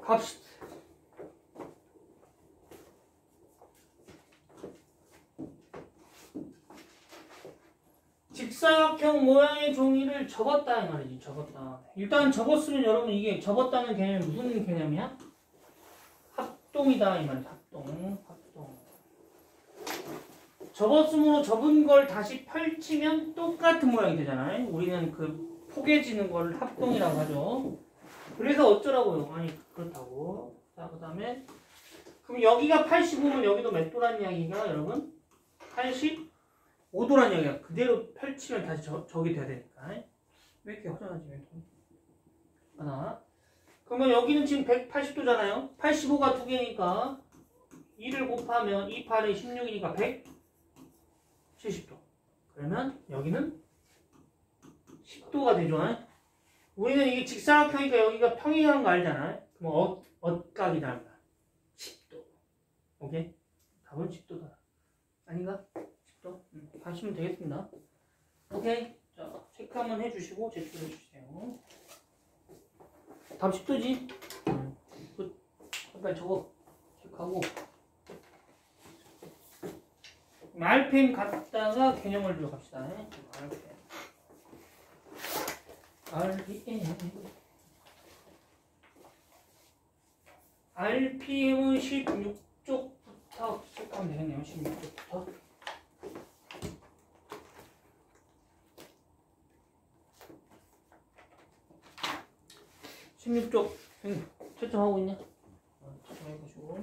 갑시다. 직사각형 모양의 종이를 접었다 이 말이지. 접었다. 일단 접었으면 여러분 이게 접었다는 개념이 무슨 개념이야? 합동이다 이 말이지. 합동. 접었으므로 접은 걸 다시 펼치면 똑같은 모양이 되잖아요. 우리는 그 포개지는 걸 합동이라고 하죠. 그래서 어쩌라고요? 아니 그렇다고. 자, 그 다음에 그럼 여기가 85면 여기도 몇 도란 이야기가 여러분? 85도란 이야기야. 그대로 펼치면 다시 저기 돼야 되니까. 왜 이렇게 허전하지? 하나. 그러면 여기는 지금 180도잖아요. 85가 두 개니까 2를 곱하면 2, 8에 16이니까 170도. 그러면 여기는 10도가 되죠. 우리는 이게 직사각형이니까 여기가 평행한 거 알잖아요. 그럼 엇각이 나옵니다. 10도. 오케이? 답은 10도다. 아닌가? 10도? 하시면 되겠습니다. 오케이? 자, 체크 한번 해주시고 제출해 주세요. 답 10도지? 빨리 저거 체크하고. RPM 갖다가 개념을 들어갑시다. RPM은 16쪽부터 체크하면 되겠네요. 16쪽부터. 채점하고 있냐? 채점해보시고.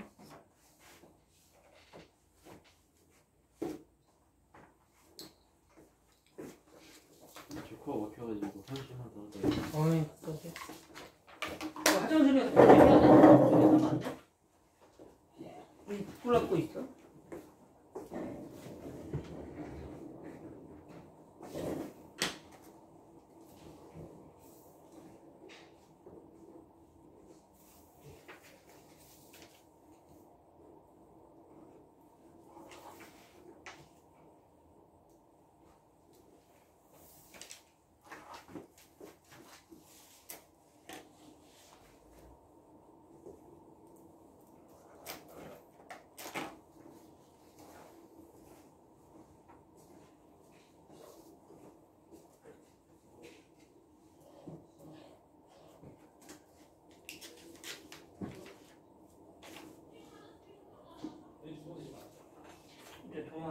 코가 막혀가지고 한시간 더 어이, 그러게. 화장실에서 해야 돼? 하면 안 돼? 불 났고 있어?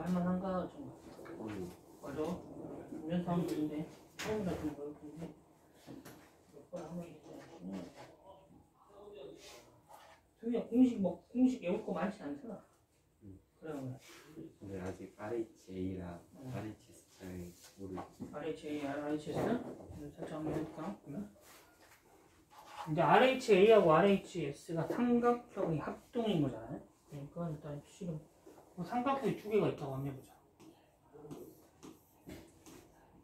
할만한가 좀. 맞아. 연습 하면 되는데 처음이라 좀 어렵던데 몇 번 하면 되지. 그냥 공식 외울 거 많지 않잖아. 그래. 근데 아직 RHA랑 RHS 잘 모르겠어. RHA, RHS는 살짝 한번 해볼까? 근데 RHA하고 RHS가 삼각형의 합동인 거잖아요. 그러니까 일단 지금 삼각형이 두 개가 있다고 한번 해보자.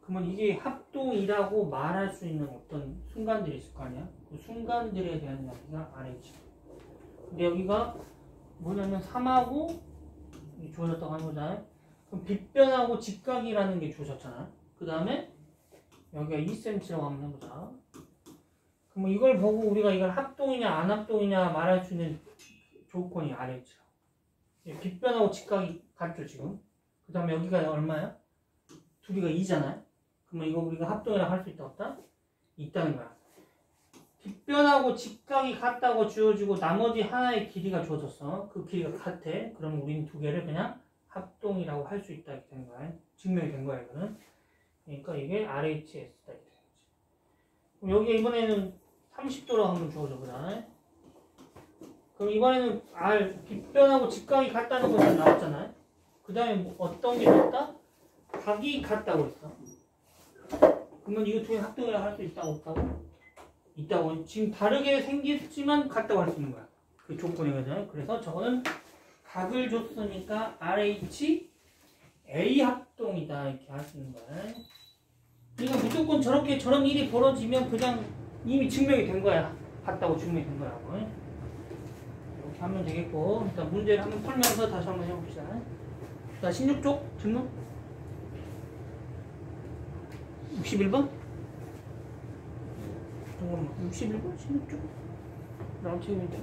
그러면 이게 합동이라고 말할 수 있는 어떤 순간들이 있을 거 아니야? 그 순간들에 대한 이야기가 RH. 근데 여기가 뭐냐면 3하고 주어졌다고 하는 거잖아요. 그럼 빗변하고 직각이라는 게 주어졌잖아. 그 다음에 여기가 2cm라고 한번 해보자. 그러면 이걸 보고 우리가 이걸 합동이냐 안 합동이냐 말할 수 있는 조건이 RH라고. 빗변하고 직각이 같죠 지금. 그 다음에 여기가 얼마야? 두 개가 2잖아요. 그러면 이거 우리가 합동이라고 할 수 있다 없다? 있다는 거야. 빗변하고 직각이 같다고 주어지고 나머지 하나의 길이가 주어졌어. 그 길이가 같아. 그럼 우리는 두 개를 그냥 합동이라고 할 수 있다 이렇게 되는 거야. 증명이 된 거야 이거는. 그러니까 이게 RHS다 이렇게 되는 거지. 그럼 여기 이번에는 30도라고 한번 주어져 보자. 그럼 이번에는 빗변하고 직각이 같다는 것이 나왔잖아요. 그 다음에 어떤 게 같다? 각이 같다고 했어. 그러면 이거 두 개 합동이라고 할 수 있다고 없다고? 있다고. 지금 다르게 생겼지만 같다고 할 수 있는 거야. 그 조건이거든요. 그래서 저거는 각을 줬으니까 RH A 합동이다 이렇게 할 수 있는 거야. 그러니까 무조건 저런 일이 벌어지면 그냥 이미 증명이 된 거야. 같다고 증명이 된 거라고. 이렇게 하면 되겠고, 일단 문제를 한번 풀면서 다시 한번 해봅시다. 자, 16쪽 질문 61번? 61번? 16쪽? 나랑 책임인데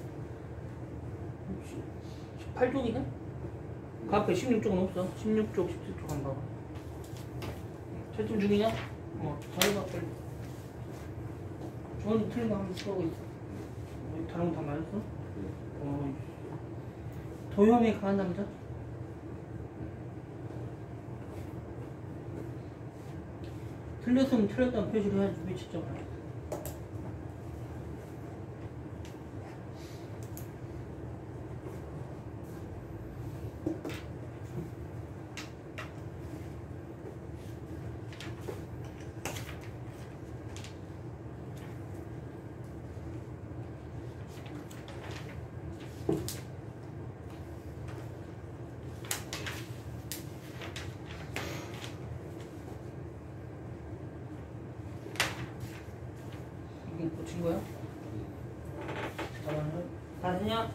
18쪽이네? 그 앞에 16쪽은 없어. 16쪽, 17쪽 한번 봐봐. 채점 중이냐? 자유가 빨리. 저는 틀린 거 한번 써고 있어. 다른 거 다 맞았어? 도형에 강한 남자? 틀렸으면 틀렸다는 표시를 해야지. 왜 진짜 말이야. 이게 고친 거야? 잠깐만요. 다 됐냐?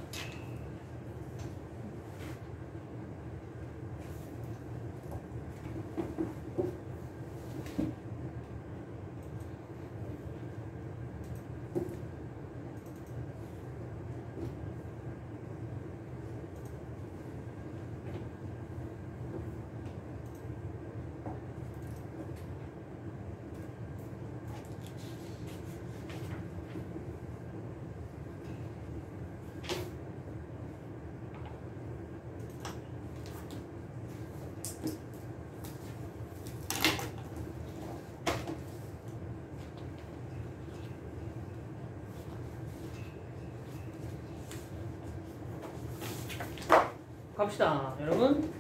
갑시다, 여러분.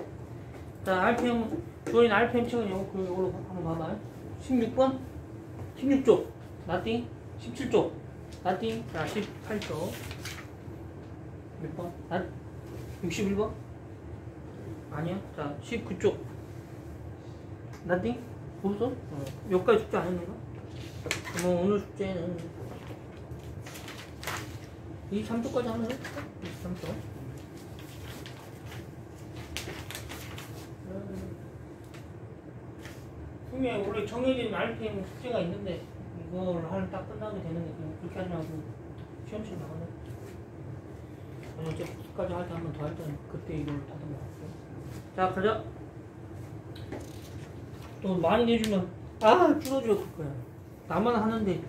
자, RPM, 주어진 RPM 책은 이걸로 한번 봐봐요. 16번? 16쪽. 나띵. 17쪽. 나띵. 자, 18쪽. 몇 번? 61번? 아니야. 자, 19쪽. 나띵? 없어? 여기까지 숙제 안 했는가? 그럼 오늘 숙제는 23쪽까지 하면 돼? 23쪽. 분명히 원래 정해진 RPM 숙제가 있는데 이걸 딱 끝나게 되는데 그냥 그렇게 하지 말고 시험실 나가네. 어제 복습까지 할 때 한 번 더 할 때는 그때 이걸 다듬어 갈게요. 자, 가자. 또 많이 내주면 줄어져 그럴 거야. 나만 하는데.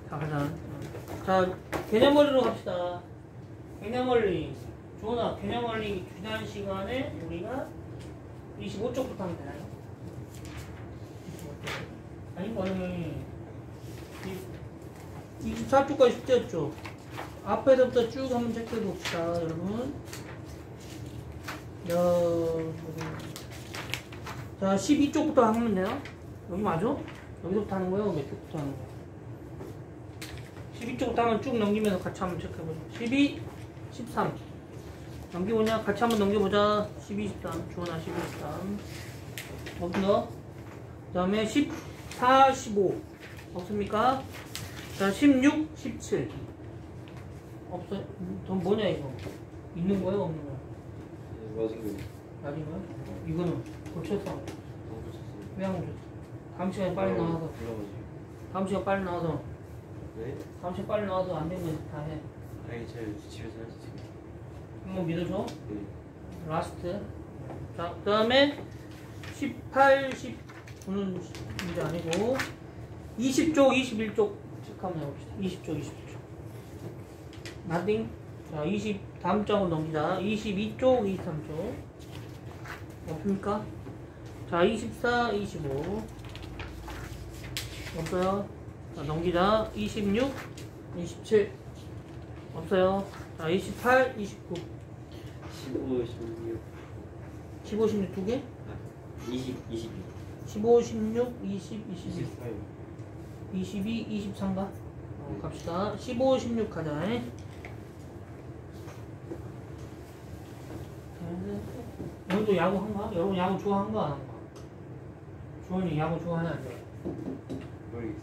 자, 가자. 자, 개념원리로 갑시다. 개념원리. 조은아, 개념원리 지난 시간에 우리가 25쪽부터 하면 되나요? 아닌 거 아니면 24쪽까지 숙제였죠. 앞에서부터 쭉 한번 체크해 봅시다, 여러분. 자, 12쪽부터 하면 되나? 여기 맞아? 여기서부터 하는 거야? 몇 쪽부터 하는 거야? 12쪽부터 하면 쭉 넘기면서 같이 한번 체크해 보자. 12, 13. 넘겨보냐? 같이 한번 넘겨보자. 12, 13. 주원아, 12, 13. 없어? 그 다음에 14, 15. 없습니까? 자, 16, 17. 없어요? 더 뭐냐, 이거? 있는 거야? 없는 거야? 맞은 거. 맞은 거야? 이거는 고쳤어. 안 고쳤어요. 왜 안 고쳤어? 다음 시간에 빨리 나와서. 불러가지고. 다음 시간 빨리 나와서. 네? 다음 시간 빨리 나와서 안 되면 다 해. 아니 제가 집에서 할 수 있어요. 한번 믿어줘. 네. 라스트. 자, 그 다음에 18, 19는 문제 아니고 20쪽, 21쪽 체크하면 해봅시다. 20쪽, 21쪽. 나띵. 자, 20 다음 장으로 넘기자. 22쪽, 23쪽. 없습니까? 자, 24, 25. 없어요. 자, 넘기자. 26, 27. 없어요. 자, 28, 29. 15, 16. 15, 16 두 개? 20, 22. 15, 16, 20, 22. 24요. 22, 23가? 갑시다. 15, 16 가자. 여러분도 야구 한가? 여러분 야구 좋아한가 안 한가? 주원이 야구 좋아하냐 안 좋아해? 모르겠어요.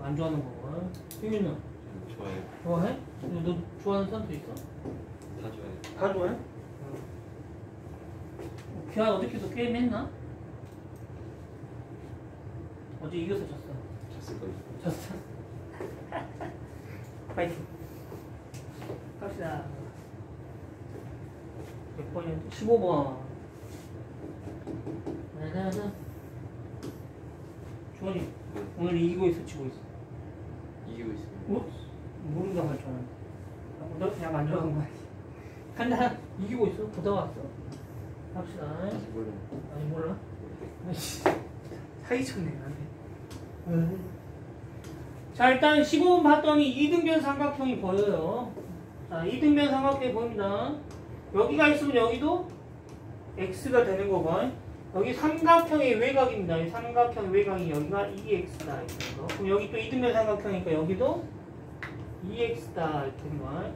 안 좋아하는 거고. 희민은 저는 좋아해요. 좋아해? 너 좋아하는 선수 있어? 다 좋아해요. 다 좋아해? 기아 어저께도 게임 했나? 어제 이겨서 졌어. 졌을 거예요. 졌어. 파이팅. 갑시다. 몇 번이었지? 15번. 나나나. 주원이, 네. 오늘 이기고 있어, 지고 있어? 이기고 있어요. 모른다고 할 줄 알았는데. 너 그냥 안 들어간 거 아니지? 간다. 이기고 있어? 보다 왔어? 갑시다. 다시 몰라. 아니, 몰라? 아이씨, 사기쳤네, 나한테. 자, 일단 15번 봤더니 이등변 삼각형이 보여요. 자, 이등변 삼각형이 보입니다. 여기가 있으면 여기도 x가 되는 거고, 여기 삼각형의 외곽입니다. 이 삼각형의 외곽이 여기가 2x다. 이렇게 거. 그럼 여기 또 이등변 삼각형이니까 여기도 2x다. 이렇게 되는 거야.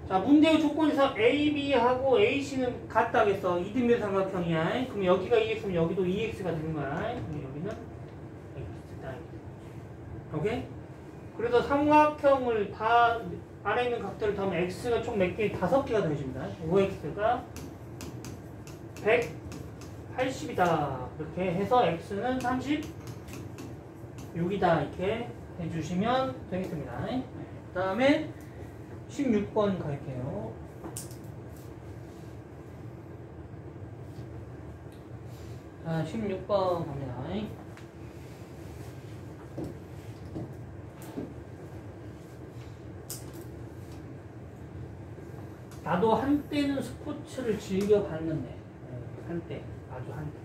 자, 문제의 조건에서 AB하고 AC는 같다겠어. 이등변 삼각형이야. 그럼 여기가 2x면 여기도 2x가 되는 거야. 그럼 여기는 x다. 오케이? 그래서 삼각형을 다 안에 있는 각들을 다 하면 x가 총 몇 개? 5개가 되어집니다. 5x가 180이다. 이렇게 해서 x는 36이다. 이렇게 해주시면 되겠습니다. 그 다음에 16번 갈게요. 자, 16번 갑니다. 나도 한때는 스포츠를 즐겨봤는데, 한때, 아주 한때.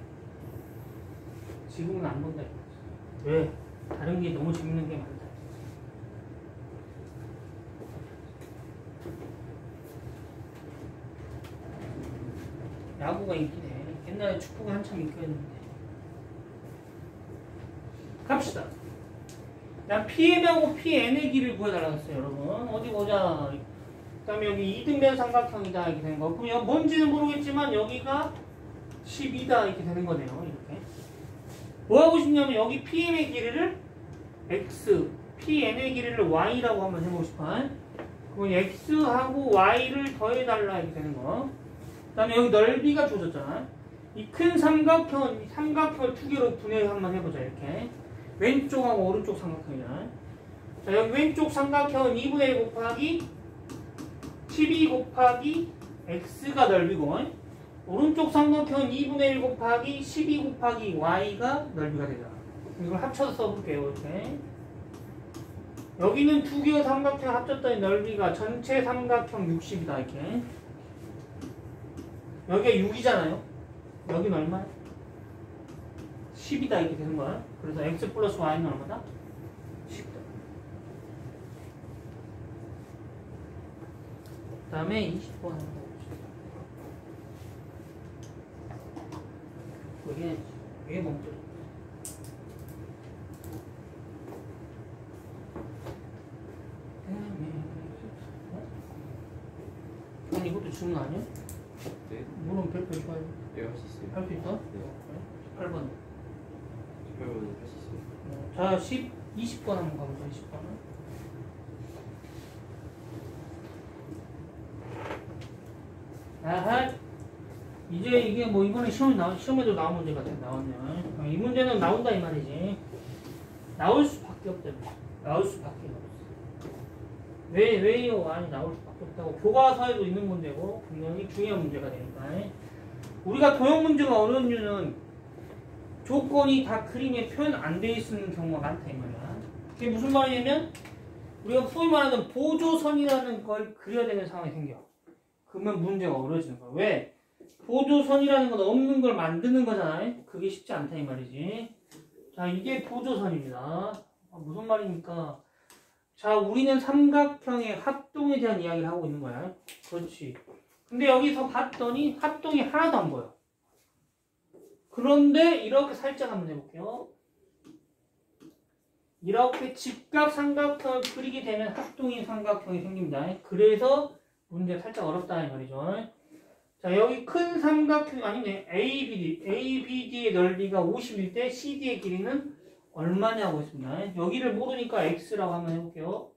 지금은 안 본다. 왜? 다른 게 너무 재밌는 게 많다. 야구가 인기네. 옛날에 축구가 한참 인기였는데. 갑시다. 난 PM하고 PN의 길을 구해달라고 했어요, 여러분. 어디 보자. 그 다음에 여기 이등변 삼각형이다. 이렇게 되는 거. 그럼 뭔지는 모르겠지만 여기가 12다. 이렇게 되는 거네요. 이렇게. 뭐 하고 싶냐면 여기 PM의 길이를 X, PN의 길이를 Y라고 한번 해보고 싶어요. 그럼 X하고 Y를 더해달라. 이렇게 되는 거. 그 다음에 여기 넓이가 주어졌잖아. 이 큰 삼각형을 두 개로 분해 한번 해보자. 이렇게. 왼쪽하고 오른쪽 삼각형이잖아. 자, 여기 왼쪽 삼각형은 2분의 1 곱하기 12 곱하기 x가 넓이고, 오른쪽 삼각형은 2분의 1 곱하기 12 곱하기 y가 넓이가 되잖아. 이걸 합쳐서 써볼게요. 이렇게. 여기는 두 개의 삼각형 합쳤더니 넓이가 전체 삼각형 60이다. 이렇게. 여기가 6이잖아요. 여기는 얼마야? 10이다. 이렇게 되는 거야. 그래서 x 플러스 y는 얼마다? 10이다. 그 다음에 20번 한번 봅시다. 왜 멈춰? 그럼 이것도 주는 거 아니야? 네. 물론 별표 줘야 돼. 네, 할 수 있어요. 할 수 있어? 네. 8번. 18번은 할 수 있어요. 자, 20번 한번 가보자. 20번은. 아하. 이제 이게 뭐 이번에 시험에도 나온 문제가 나왔네요. 이 문제는 나온다 이 말이지. 나올 수밖에 없다. 나올 수밖에 없어. 왜요? 아니 나올 수밖에 없다고. 교과서에도 있는 문제고 분명히 중요한 문제가 되니까. 우리가 도형 문제가 어려운 이유는 조건이 다 그림에 표현 안 돼 있는 경우가 많다 이 말이야. 그게 무슨 말이냐면 우리가 소위 말하는 보조선이라는 걸 그려야 되는 상황이 생겨. 그러면 문제가 어려워지는 거야. 왜? 보조선이라는 건 없는 걸 만드는 거잖아요. 그게 쉽지 않다 이 말이지. 자, 이게 보조선입니다. 무슨 말입니까? 자, 우리는 삼각형의 합동에 대한 이야기를 하고 있는 거야. 그렇지. 근데 여기서 봤더니 합동이 하나도 안 보여. 그런데 이렇게 살짝 한번 해볼게요. 이렇게 직각 삼각형을 그리게 되면 합동인 삼각형이 생깁니다. 그래서 문제 살짝 어렵다 이 말이죠. 자, 여기 큰 삼각형 아니네. ABD의 넓이가 50일 때 CD의 길이는 얼마냐고 했습니다. 여기를 모르니까 X라고 한번 해볼게요.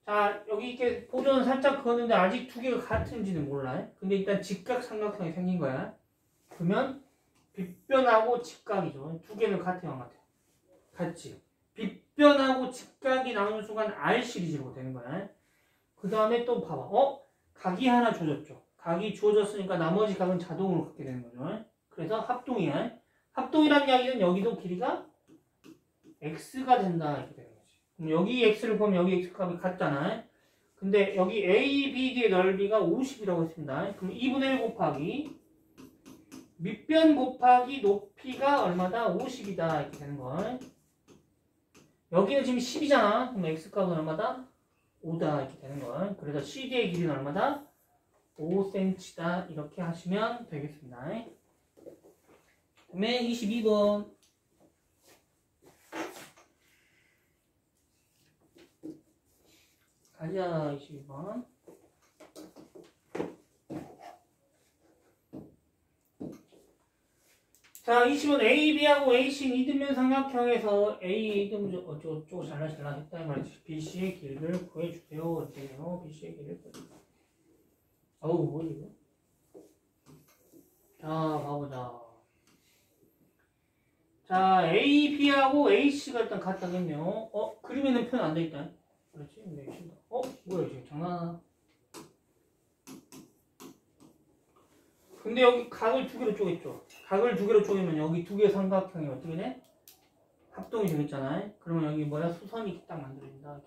자, 여기 이렇게 보조는 살짝 그었는데 아직 두 개가 같은지는 몰라요. 근데 일단 직각 삼각형이 생긴 거야. 그러면 빗변하고 직각이죠. 두 개는 같아요, 안 같아요? 같지. 밑변하고 직각이 나오는 순간 R 시리즈로 되는 거야. 그 다음에 또 봐봐. 각이 하나 주어졌죠. 각이 주어졌으니까 나머지 각은 자동으로 갖게 되는 거죠. 그래서 합동이야. 합동이란 이야기는 여기도 길이가 x가 된다 이렇게 되는 거지. 그럼 여기 x를 보면 여기 x 값이 같잖아. 근데 여기 A, B, D의 넓이가 50이라고 했습니다. 그럼 2분의 1 곱하기 밑변 곱하기 높이가 얼마다? 50이다 이렇게 되는 거. 여기는 지금 10이잖아. 그럼 x 값은 얼마다? 5다 이렇게 되는 거. 그래서 CD의 길이는 얼마다? 5cm다 이렇게 하시면 되겠습니다. 그다음에 22번. 가자 22번. 자, 20번 AB하고 AC는 이등변 삼각형에서 A 이등변 어쩌고 잘라 했다 이 말이지. BC의 길이를 구해주세요. 어때요? BC의 길이를 구해주세요. 어우, 뭐지 이거? 자, 가보자. 자, AB하고 AC가 일단 같다겠네요. 그림에는 표현 안 돼 있다. 그렇지? 네, 신다. 뭐야 지금 장난하나? 근데 여기 각을 두 개로 쪼갰죠. 각을 두 개로 쪼개면 여기 두 개의 삼각형이 어떻게 돼? 합동이 되겠잖아요. 그러면 여기 뭐야? 수선이 이렇게 딱 만들어진다.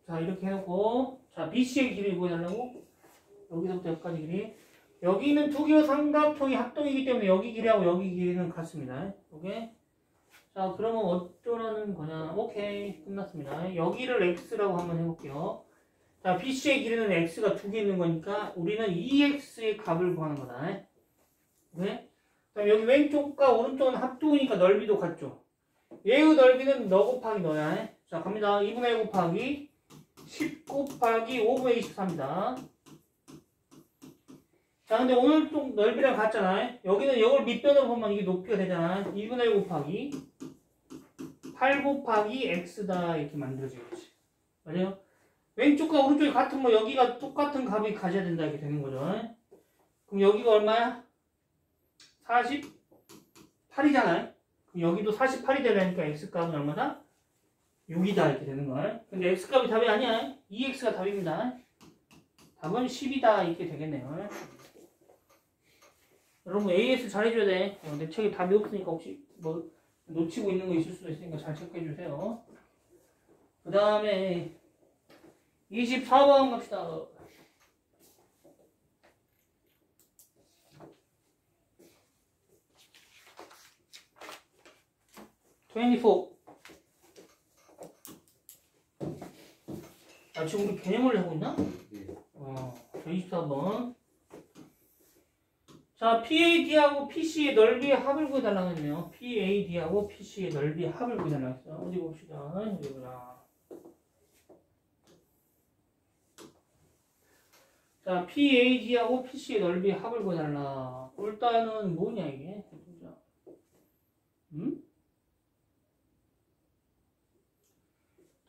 자, 이렇게 해놓고, 자, BC의 길이 구해달라고? 여기서부터 여기까지 길이. 여기는 두 개의 삼각형이 합동이기 때문에 여기 길이하고 여기 길이는 같습니다. 오케이? 자, 그러면 어쩌라는 거냐? 오케이. 끝났습니다. 여기를 x라고 한번 해볼게요. 자, BC의 길이는 x가 두 개 있는 거니까 우리는 2x의 값을 구하는 거다. 네? 자, 여기 왼쪽과 오른쪽은 합동이니까 넓이도 같죠? 얘의 넓이는 너 곱하기 너야. 자, 갑니다. 2분의 1 곱하기 10 곱하기 5분의 24입니다. 자, 근데 오른쪽 넓이랑 같잖아. 여기는 이걸 밑변으로 보면 이게 높이가 되잖아. 2분의 1 곱하기 8 곱하기 x다 이렇게 만들어지겠지. 맞아요? 왼쪽과 오른쪽이 같은 거 여기가 똑같은 값이 가져야 된다 이렇게 되는 거죠. 그럼 여기가 얼마야? 48이잖아요. 그럼 여기도 48이 되려니까 x값은 얼마다? 6이다 이렇게 되는 거야. 근데 x값이 답이 아니야. 2x가 답입니다. 답은 10이다 이렇게 되겠네요. 여러분 AS 잘해줘야 돼. 내 책에 답이 없으니까 혹시 뭐 놓치고 있는 거 있을 수도 있으니까 잘 체크해 주세요. 그 다음에 24번 갑시다. 지금 우리 개념을 하고 있나? 네. 24번. 자, PAD하고 PC의 넓이의 합을 구해달라고 했네요. PAD하고 PC의 넓이의 합을 구해달라고 했어. 어디 봅시다. 어디 보자. 자, PAD하고 PC의 넓이의 합을 구해달라. 일단은 뭐냐, 이게?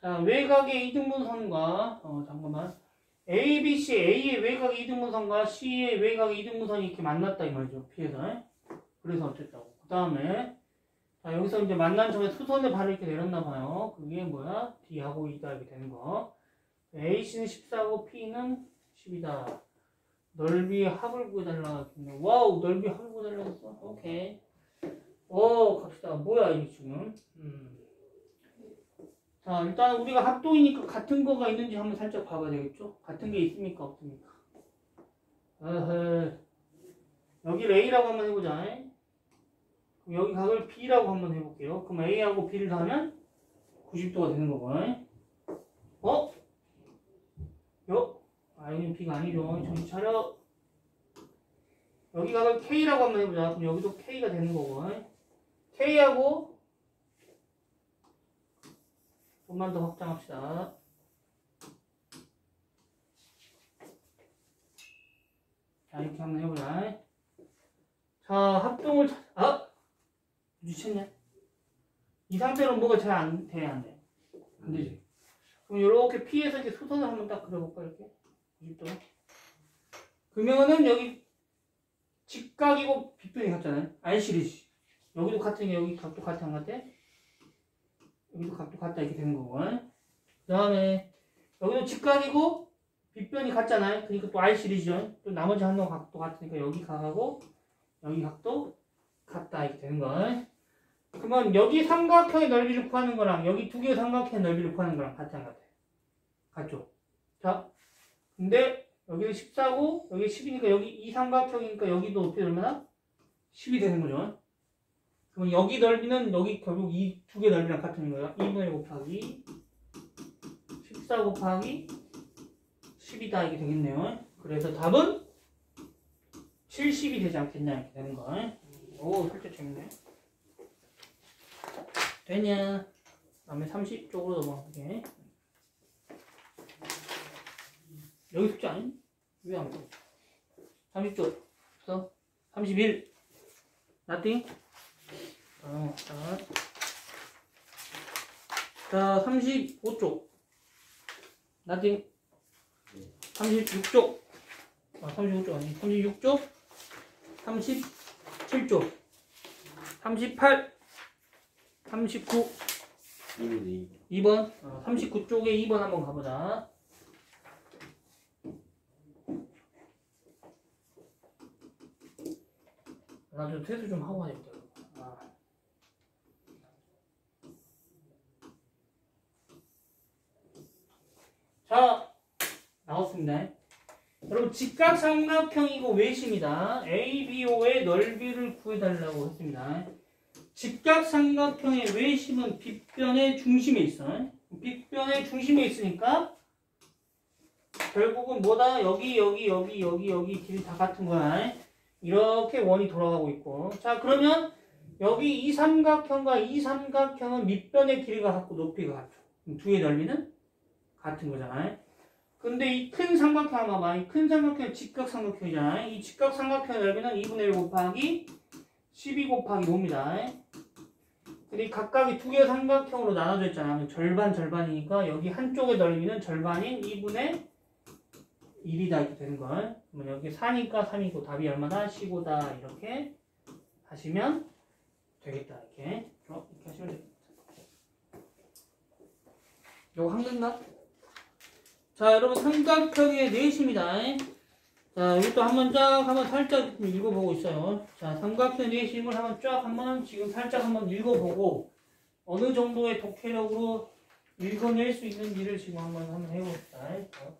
자, 외곽의 이등분선과, 잠깐만. ABC, A의 외곽의 이등분선과 C의 외곽의 이등분선이 이렇게 만났다, 이 말이죠. P에서. 그래서 어쨌다고. 그 다음에, 자, 여기서 이제 만난 점에 수선의 발을 이렇게 내렸나봐요. 그게 뭐야? D하고 E다, 이렇게 되는 거. AC는 14고 P는 10이다. 넓이의 합을 구해달라. 와우, 넓이의 합을 구해달라 했어? 오케이. 갑시다. 뭐야, 이게 지금. 자, 일단 우리가 합동이니까 같은 거가 있는지 한번 살짝 봐봐야 되겠죠? 같은 게 있습니까? 없습니까? 여기를 A라고 한번 해보자. 그럼 여기 각을 B라고 한번 해볼게요. 그럼 A하고 B를 더하면 90도가 되는 거고. 여기는 B가 아니죠. 정신 차려. 여기 각을 K라고 한번 해보자. 그럼 여기도 K가 되는 거고. K하고 좀만 더 확장합시다. 자, 이렇게 한번 해보자. 자, 합동을 미쳤네. 이 상태로 뭐가 잘 안 돼, 안 돼. 안 되지. 그럼 이렇게 P에서 이렇게 수선을 한번 딱 그려볼까, 이렇게. 90도. 그러면은 여기 직각이고 빗변이 같잖아요. R 시리즈. 여기도 같은 게 여기 각도 같은 것 같아. 여기도 각도 같다 이렇게 되는 거고. 그 다음에 여기도 직각이고 빗변이 같잖아요. 그러니까 또 R 시리즈죠. 또 나머지 한 놈 각도 같으니까 여기 각하고 여기 각도 같다 이렇게 되는 거. 그러면 여기 삼각형의 넓이를 구하는 거랑 여기 두 개의 삼각형의 넓이를 구하는 거랑 같지 안 같아요? 같죠? 자, 근데 여기는 14고 여기 10이니까 여기 이 삼각형이니까 여기도 어떻게 얼마나? 10이 되는 거죠. 그럼 여기 넓이는 여기 결국 이 두 개 넓이랑 같은 거예요. 2분의 1 곱하기 14 곱하기 10이다 이게 되겠네요. 그래서 답은 70이 되지 않겠냐 이렇게 되는 거. 오, 살짝 재밌네. 되냐? 다음에 30쪽으로 넘어가게. 여기 숙제 아니? 왜 안 돼? 30쪽. 그래서 31. nothing. 자, 35쪽. nothing. 36쪽. 35쪽 아니. 36쪽. 37쪽. 38. 39. 2번. 39쪽에 2번 한번 가보자. 나도 퇴수 좀 하고 가야겠다. 자, 나왔습니다. 여러분, 직각삼각형이고 외심이다. ABO의 넓이를 구해달라고 했습니다. 직각삼각형의 외심은 빗변의 중심에 있어. 빗변의 중심에 있으니까 결국은 뭐다? 여기 길이 다 같은 거야. 이렇게 원이 돌아가고 있고. 자, 그러면 여기 이 삼각형과 이 삼각형은 밑변의 길이가 같고 높이가 같죠. 두 개의 넓이는 같은 거잖아요. 근데 이 큰 삼각형 한번 봐봐. 이 큰 삼각형은 직각삼각형이잖아요. 이 직각삼각형의 넓이는 2분의 1 곱하기 12 곱하기 5입니다. 근데 각각이 두 개의 삼각형으로 나눠져 있잖아. 절반이니까 여기 한쪽의 넓이는 절반인 2분의 1이다 이렇게 되는 걸. 그러면 여기 4니까 3이고 답이 얼마나? 15다 이렇게 하시면 되겠다. 이렇게 하시면 되겠다. 요거 한글나? 자, 여러분 삼각형의 내심이다. 자, 이것도 한번 살짝 읽어보고 있어요. 자, 삼각형 내심을 한번 지금 살짝 한번 읽어보고 어느 정도의 독해력으로 읽어낼 수 있는지를 지금 한번 해봅시다.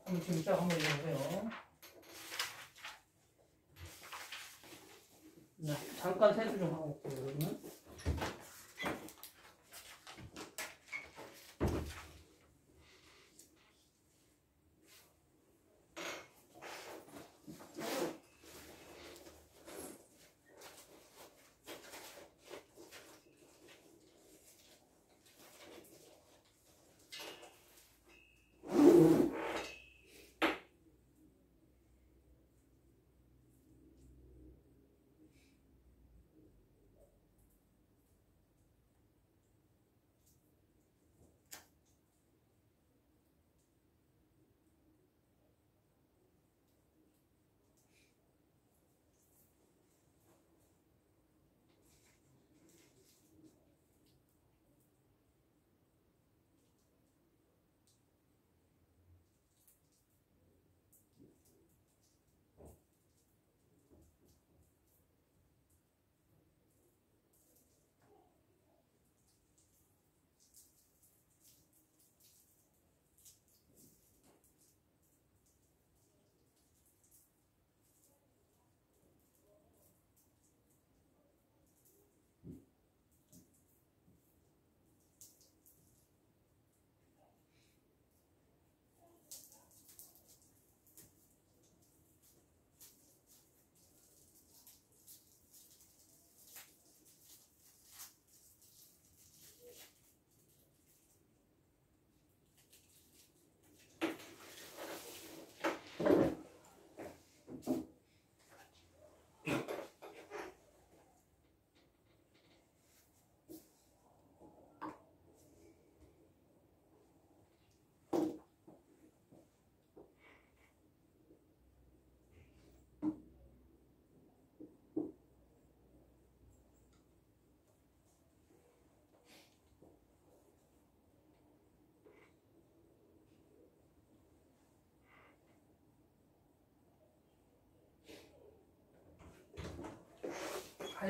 한번 지금 쫙 한번 읽어보세요. 네, 잠깐 세수 좀 하고 올게요, 여러분.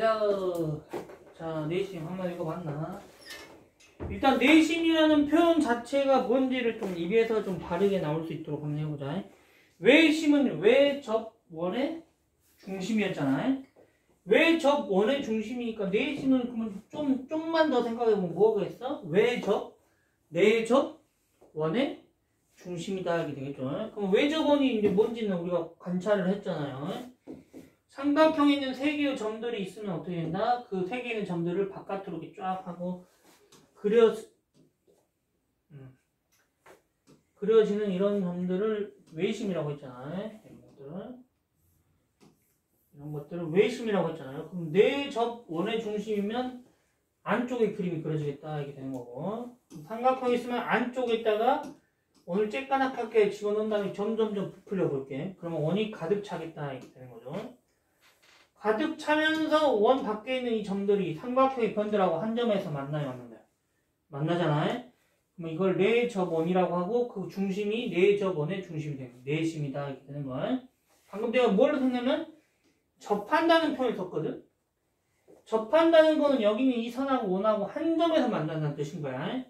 가자. 자, 내심 한번 읽어봤나? 일단 내심이라는 표현 자체가 뭔지를 좀 입에서 좀 바르게 나올 수 있도록 한번 해보자. 외심은 외접원의 중심이었잖아요. 외접원의 중심이니까 내심은 그러면 좀만 더 생각해보면 뭐겠어? 외접, 내접원의 중심이다 하게 되겠죠. 그럼 외접원이 이제 뭔지는 우리가 관찰을 했잖아요. 삼각형에 있는 세 개의 점들이 있으면 어떻게 된다? 그 세 개의 점들을 바깥으로 이렇게 쫙 하고 그려지는 이런 점들을 외심이라고 했잖아요. 이런 것들을 외심이라고 했잖아요. 그럼 내접원의 중심이면 안쪽에 그림이 그려지겠다 이렇게 되는 거고, 삼각형이 있으면 안쪽에다가 원을 쬐까맣게 집어넣은 다음에 점점점 부풀려 볼게. 그러면 원이 가득 차겠다 이렇게 되는 거죠. 가득 차면서 원 밖에 있는 이 점들이 삼각형의 변들하고 한 점에서 만나요, 안 만나요? 만나잖아요. 그럼 이걸 내접원이라고 하고 그 중심이 내접원의 중심이 되는 거예요. 내심이다 이렇게 되는 거예요. 방금 내가 뭘 했냐면 접한다는 표현을 썼거든. 접한다는 거는 여기 있는 이 선하고 원하고 한 점에서 만난다는 뜻인 거야.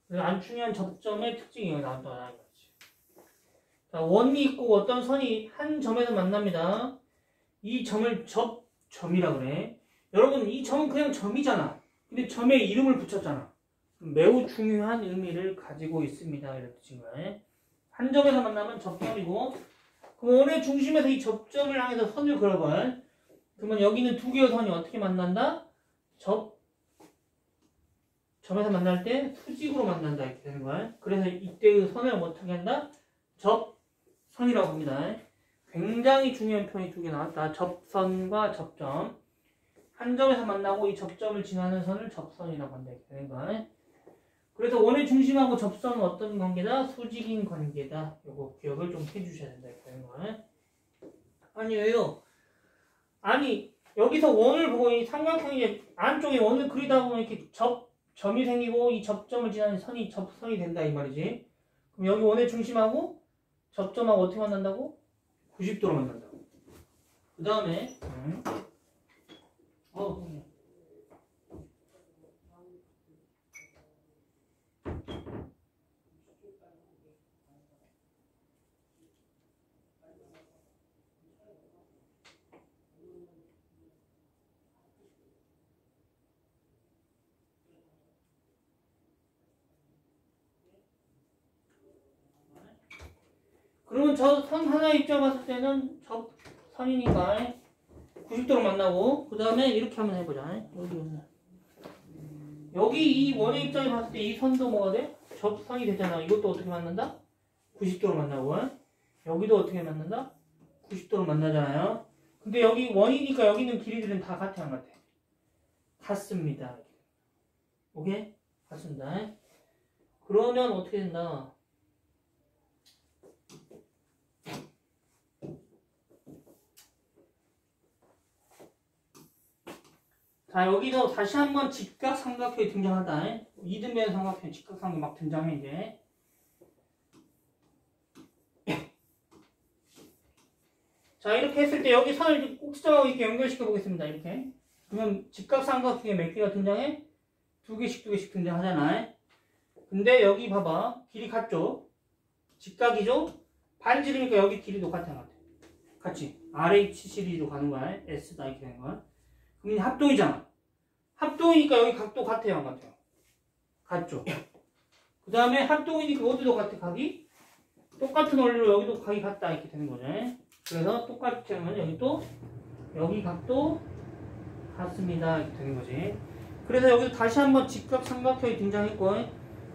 그래서 안 중요한 접점의 특징이 여기 나온다. 자, 원이 있고 어떤 선이 한 점에서 만납니다. 이 점을 접점이라 그래. 여러분, 이 점은 그냥 점이잖아. 근데 점에 이름을 붙였잖아. 매우 중요한 의미를 가지고 있습니다. 이런 뜻인 거야. 한 점에서 만나면 접점이고, 그럼 원의 중심에서 이 접점을 향해서 선을 그려봐. 그러면 여기는 두 개의 선이 어떻게 만난다? 점에서 만날 때 수직으로 만난다 이렇게 되는 거야. 그래서 이때의 선을 어떻게 한다? 접선이라고 합니다. 굉장히 중요한 표현이 두 개 나왔다. 접선과 접점. 한 점에서 만나고 이 접점을 지나는 선을 접선이라고 한다 이렇게 되는 거야. 그래서 원의 중심하고 접선은 어떤 관계다? 수직인 관계다. 요거 기억을 좀 해주셔야 된다 이렇게 되는 거야. 아니 왜요? 아니 여기서 원을 보고 이 삼각형이 안쪽에 원을 그리다 보면 이렇게 점이 생기고 이 접점을 지나는 선이 접선이 된다 이 말이지. 그럼 여기 원의 중심하고 접점하고 어떻게 만난다고? 90도로 만난다고. 그 다음에 그러면 저 선 하나 입장 봤을 때는 접선이니까 90도로 만나고, 그 다음에 이렇게 한번 해보자. 여기 이 원의 입장에 봤을 때 이 선도 뭐가 돼? 접선이 되잖아. 이것도 어떻게 만난다? 90도로 만나고, 여기도 어떻게 만난다? 90도로 만나잖아요. 근데 여기 원이니까 여기 있는 길이들은 다 같아 안 같아? 같습니다. 오케이? 같습니다. 그러면 어떻게 된다? 자, 여기서 다시 한번 직각삼각형이 등장한다. 이등변 삼각형 직각삼각형 막 등장해 이제. 자, 이렇게 했을 때 여기 선을 꼭지점하고 이렇게 연결시켜 보겠습니다. 이렇게. 그러면 직각삼각형에 몇 개가 등장해? 두 개씩 등장하잖아. 근데 여기 봐봐. 길이 같죠? 직각이죠? 반지름이니까 여기 길이도 같아. 같이. RH 시리즈로 가는 거야. S다 이렇게 되는 거야. 그럼 합동이잖아. 합동이니까 여기 각도 같아요, 안 같아요? 같죠? 그 다음에 합동이니까 어디도 같아, 각이? 똑같은 원리로 여기도 각이 같다, 이렇게 되는 거죠. 그래서 똑같이 하면 여기 각도 같습니다, 이렇게 되는 거지. 그래서 여기서 다시 한번 직각삼각형이 등장했고,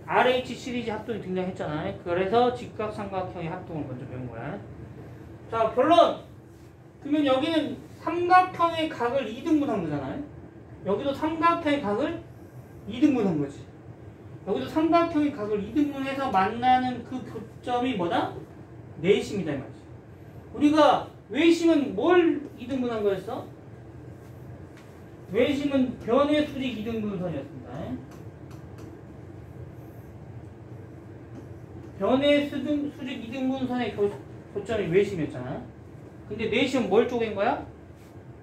RH 시리즈 합동이 등장했잖아요. 그래서 직각삼각형의 합동을 먼저 배운 거야. 자, 결론! 그러면 여기는 삼각형의 각을 2등분한 거잖아요. 여기도 삼각형의 각을 2등분한 거지. 여기도 삼각형의 각을 2등분해서 만나는 그 교점이 뭐다? 내심이다 이 말이지. 우리가 외심은 뭘 2등분한 거였어? 외심은 변의 수직 2등분선이었습니다. 변의 수직 2등분선의 교점이 외심이었잖아. 근데 내심은 뭘 쪼갠 거야?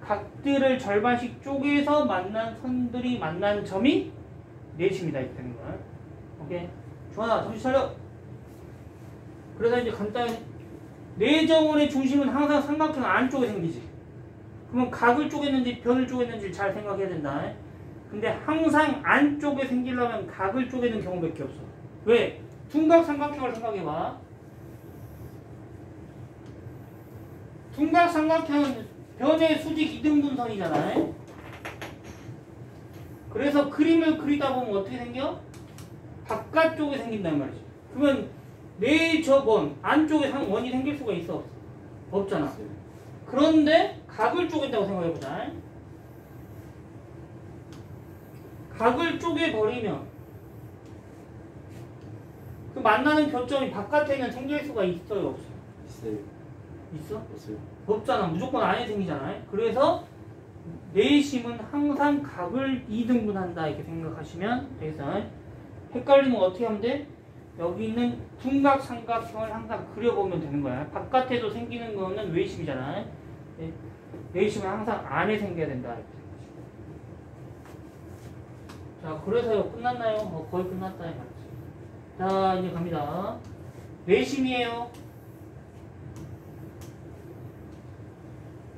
각들을 절반씩 쪼개서 만난 선들이 만난 점이 내심이다 이렇게 되는 거야. 오케이. 주환아 정신 차려. 그래서 이제 간단히 내정원의 중심은 항상 삼각형 안쪽에 생기지. 그러면 각을 쪼갰는지 변을 쪼갰는지 잘 생각해야 된다. 근데 항상 안쪽에 생기려면 각을 쪼개는 경우밖에 없어. 왜? 둔각 삼각형을 생각해봐. 둔각 삼각형은 변의 수직 2등분선이잖아. 그래서 그림을 그리다 보면 어떻게 생겨? 바깥쪽에 생긴단 말이지. 그러면 내저번 안쪽에 원이 생길 수가 있어? 없잖아. 그런데 각을 쪼갠다고 생각해보자. 각을 쪼개버리면 그 만나는 교점이 바깥에는 생길 수가 있어요? 없어요? 있어요. 있어? 없어요. 없잖아. 무조건 안에 생기잖아. 그래서 내심은 항상 각을 2등분한다 이렇게 생각하시면 되겠어. 헷갈리면 어떻게 하면 돼? 여기 있는 둔각 삼각형을 항상 그려보면 되는 거야. 바깥에도 생기는 거는 외심이잖아. 내심은 항상 안에 생겨야 된다. 자, 그래서요. 끝났나요? 거의 끝났다. 자, 이제 갑니다. 내심이에요.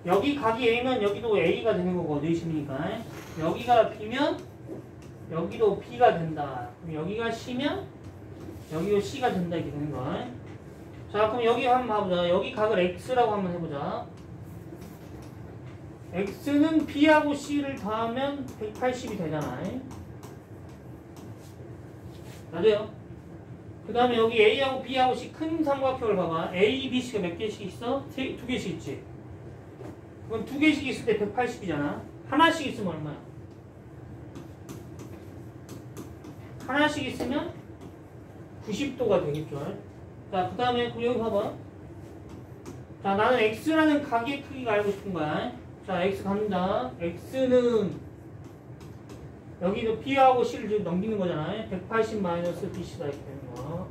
여기 각이 A면 여기도 A가 되는 거고, 내심이니까. 여기가 B면 여기도 B가 된다. 그럼 여기가 C면 여기도 C가 된다. 이렇게 되는 거야. 자, 그럼 여기 한번 봐보자. 여기 각을 X라고 한번 해보자. X는 B하고 C를 더하면 180이 되잖아. 맞아요? 그 다음에 여기 A하고 B하고 C 큰 삼각형을 봐봐. A, B, C가 몇 개씩 있어? 두 개씩 있지? 그럼 두 개씩 있을 때 180이잖아. 하나씩 있으면 얼마야? 하나씩 있으면 90도가 되겠죠. 자, 그 다음에 여기 봐봐. 자, 나는 X라는 각의 크기가 알고 싶은 거야. 자, X 갑니다. X는 여기도 B하고 C를 지금 넘기는 거잖아요. 180 마이너스 BC가 이렇게 되는 거.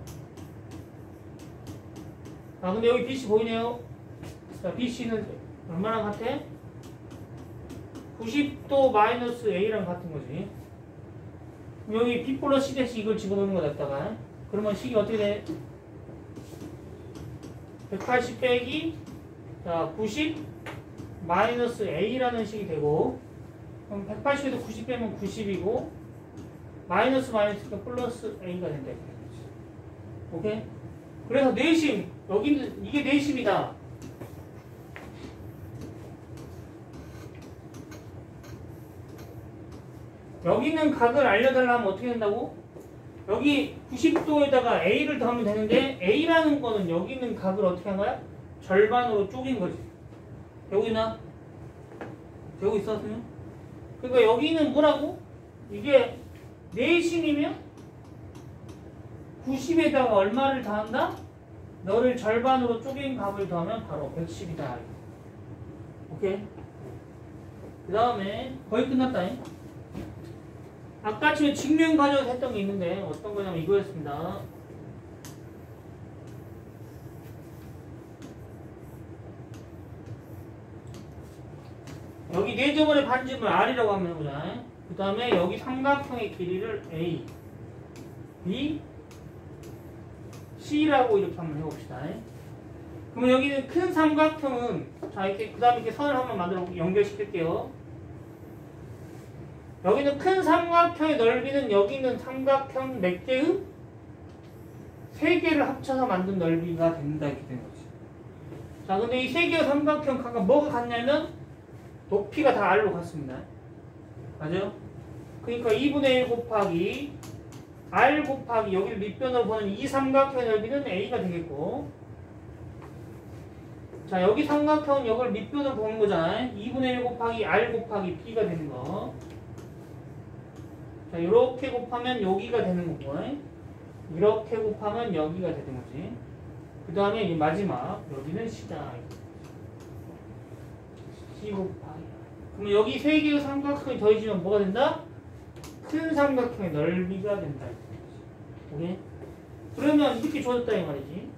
자, 근데 여기 BC 보이네요. 자, BC는 얼마나 같아? 90도 마이너스 A랑 같은 거지. 여기 B 플러스 C 대신 이걸 집어넣는 거다다가 그러면 식이 어떻게 돼? 180 빼기 자 90 마이너스 A라는 식이 되고 그럼 180에서 90 빼면 90이고 마이너스 마이너스가 플러스 A가 된다. 오케이? 그래서 내심 여기는 이게 내심이다. 여기 있는 각을 알려달라면 어떻게 된다고? 여기 90도에다가 A를 더하면 되는데 A라는 거는 여기 있는 각을 어떻게 한 거야? 절반으로 쪼갠 거지. 되고 있나? 되고 있었어요? 그러니까 여기는 뭐라고? 이게 내심이면 90에다가 얼마를 더한다? 너를 절반으로 쪼갠 값을 더하면 바로 110이다. 오케이? 그 다음에 거의 끝났다. 아까 지금 직면 가져서 했던 게 있는데 어떤 거냐면 이거였습니다. 여기 내저번의 반지름을 R이라고 한번 해보자. 그 다음에 여기 삼각형의 길이를 A, B, C라고 이렇게 한번 해봅시다. 그러면 여기는 큰 삼각형은 자 이렇게 그 다음에 이렇게 선을 한번 만들어 연결시킬게요. 여기는 큰 삼각형의 넓이는 여기 있는 삼각형 몇 개의? 3개를 합쳐서 만든 넓이가 된다 이렇게 되는 거지. 자, 근데 이 3개의 삼각형 각각 뭐가 같냐면 높이가 다 R로 같습니다. 맞아요? 그러니까 2분의 1 곱하기 R 곱하기 여기를 밑변으로 보는 이 삼각형의 넓이는 A가 되겠고 자, 여기 삼각형은 이걸 밑변으로 보는 거잖아요. 2분의 1 곱하기 R 곱하기 B가 되는 거. 자, 이렇게 곱하면 여기가 되는 거고, 이렇게 곱하면 여기가 되는 거지. 그 다음에 이 마지막 여기는 C다. C 곱하기. 그러면 여기 3개의 삼각형이 더해지면 뭐가 된다? 큰 삼각형의 넓이가 된다. 오케이? 그러면 이렇게 줘졌다 이 말이지.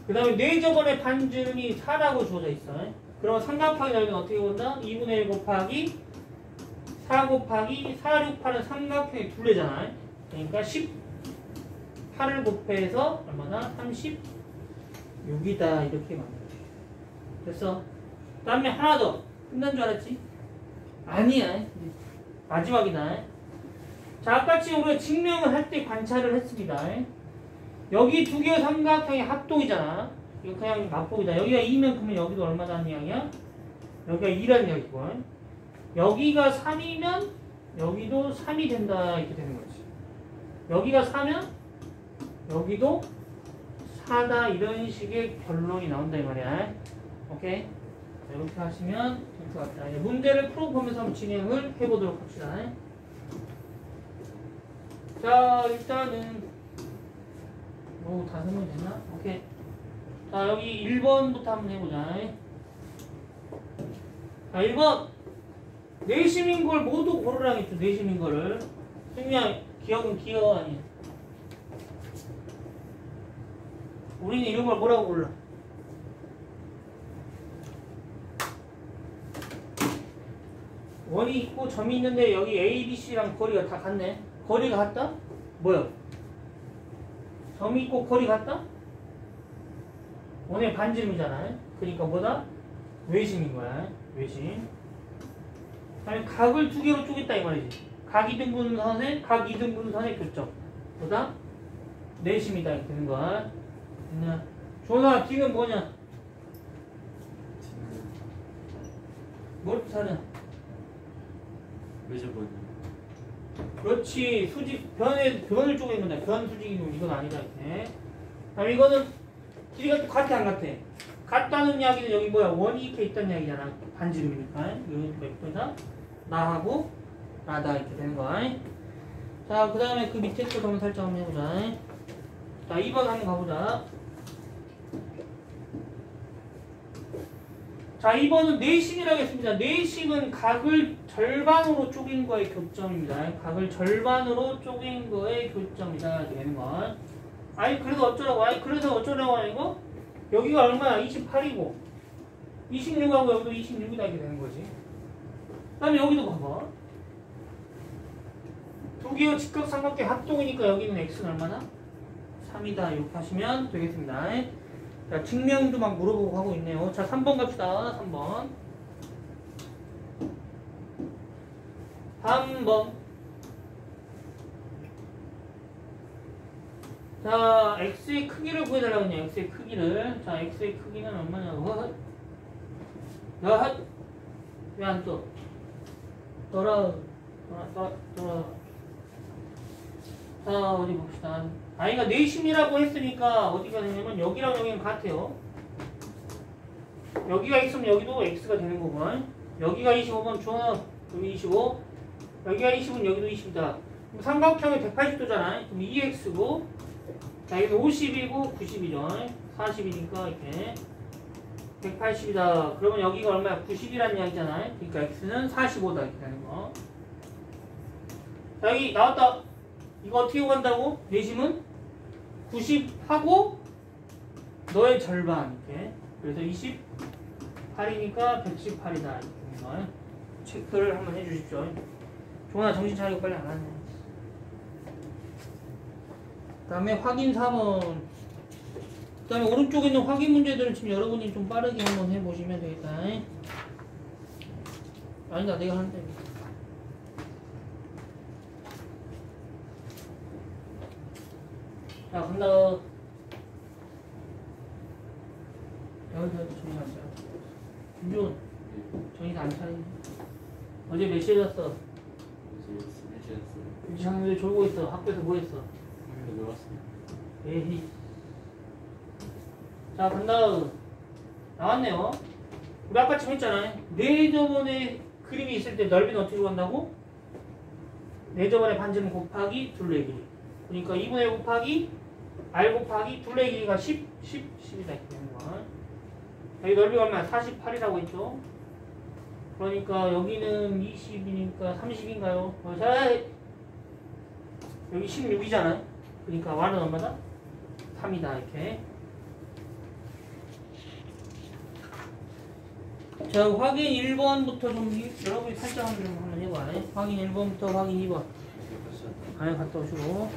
그 다음에 내저번의 반지름이 4라고 주어져 있어. 그럼 삼각형의 넓이는 어떻게 본다? 2분의 1 곱하기 4 곱하기 4, 6, 8은 삼각형의 둘레잖아. 그러니까 18을 곱해서 얼마나? 36이다. 이렇게 만들어. 됐어. 그 다음에 하나 더. 끝난 줄 알았지? 아니야. 마지막이다. 자, 아까같이 우리가 증명을 할 때 관찰을 했습니다. 여기 두 개의 삼각형의 합동이잖아. 이거 그냥 맛보기다. 여기가 2면 그러면 여기도 얼마다는 이야기야? 여기가 2라는 이야기고. 여기가 3이면 여기도 3이 된다. 이렇게 되는 거지. 여기가 4면 여기도 4다. 이런 식의 결론이 나온다 이 말이야. 오케이? 이렇게 하시면 될 것 같다. 문제를 풀어보면서 한번 진행을 해보도록 합시다. 자, 일단은 다 설명이 됐나? 오케이. 자, 여기 1번부터 한번 해보자. 자, 1번. 내심인 걸 모두 고르라고 했죠. 내심인 거를. 승리야, 기억은 기억 아니야. 우리는 이런 걸 뭐라고 골라? 원이 있고 점이 있는데 여기 A, B, C랑 거리가 다 같네. 거리가 같다? 뭐야? 점이 있고 거리 같다? 원의 반지름이잖아. 그러니까 뭐다? 외심인 거야. 외심. 아니 각을 두 개로 쪼갰다 이 말이지. 각 2등분선의 교점. 뭐다? 내심이다 이렇게 되는 거야. 조나 지금 뭐냐? 뭘 사냐? 왜 저번에? 그렇지. 수직 변을 쪼갠 건데 변 수직이면 이건 아니다 이렇게. 그럼 이거는 길이가 똑같아 안 같아? 같다는 이야기는 여기 뭐야? 원이 이렇게 있다는 이야기잖아. 반지름이니까. 여기 벡터에다 나하고 나다 이렇게 되는 거야. 자, 그 다음에 그 밑에 거 한번 살짝 한번 해보자. 자, 2번 한번 가보자. 자, 2번은 내심이라고 했습니다. 내심은 각을 절반으로 쪼갠 거의 교점입니다. 각을 절반으로 쪼갠 거의 교점이다. 이렇게 되는 거. 아니, 그래서 어쩌라고? 아니, 그래서 어쩌라고 하니까? 여기가 얼마야? 28이고, 26하고 여기도 26이다. 이렇게 되는 거지. 그 다음에 여기도 봐봐. 두 개의 직각삼각형 합동이니까 여기는 x는 얼마나? 3이다. 이렇게 하시면 되겠습니다. 자, 증명도 막 물어보고 하고 있네요. 자, 3번 갑시다. 3번. 3번. 자, x의 크기를 구해달라고 했냐. x의 크기를. 자, x의 크기는 얼마냐고. 왜 안 떠? 떠라. 자, 어디 봅시다. 아이가 내심이라고 했으니까 어디가 되냐면 여기랑 여기는 같아요. 여기가 있으면 여기도 x가 되는 거구나. 여기가 25번 중앙, 여기 25. 여기가 20은 여기도 20이다. 삼각형이 180도잖아. 그럼 2x고, 자, 여기 50이고 90이죠. 40이니까 이렇게 180이다. 그러면 여기가 얼마야? 90이라는 이야기잖아. 그러니까 x는 45다. 이렇게 되는 거. 자, 여기 나왔다. 이거 어떻게 구한다고? 내심은 90하고 너의 절반 이렇게. 그래서 28이니까 118이다. 이렇게 체크를 한번 해주십시오. 종아 정신 차리고 빨리 안 하네. 그 다음에 확인 4번. 그 다음에 오른쪽에 있는 확인 문제들은 지금 여러분이 좀 빠르게 한번 해보시면 되겠다. 아니다, 내가 하는데. 자, 간다. 여기서 정신 안 차려. 김준, 정신 안 차리네. 어제 몇 시에 잤어? 유치장님들 졸고 있어. 학교에서 뭐 했어? 놀았습니다. 에이. 자, 간다. 나왔네요. 우리 아까 지금 했잖아요. 내저번에 그림이 있을 때 넓이는 어떻게 구한다고? 내저번에 반지름 곱하기 둘레 길이. 그러니까 2분의 1 곱하기 r 곱하기 둘레 길이가 10, 10이다 이렇게 되는 거야. 여기 넓이가 얼마야? 48이라고 했죠. 그러니까 여기는 20이니까 30인가요? 자, 여기 16이잖아요. 그러니까 y는 얼마다? 3이다 이렇게. 자, 확인 1번부터 좀 여러분이 살짝 한번 해봐. 확인 1번부터 확인 2번. 이거 안에 갔다 오시고.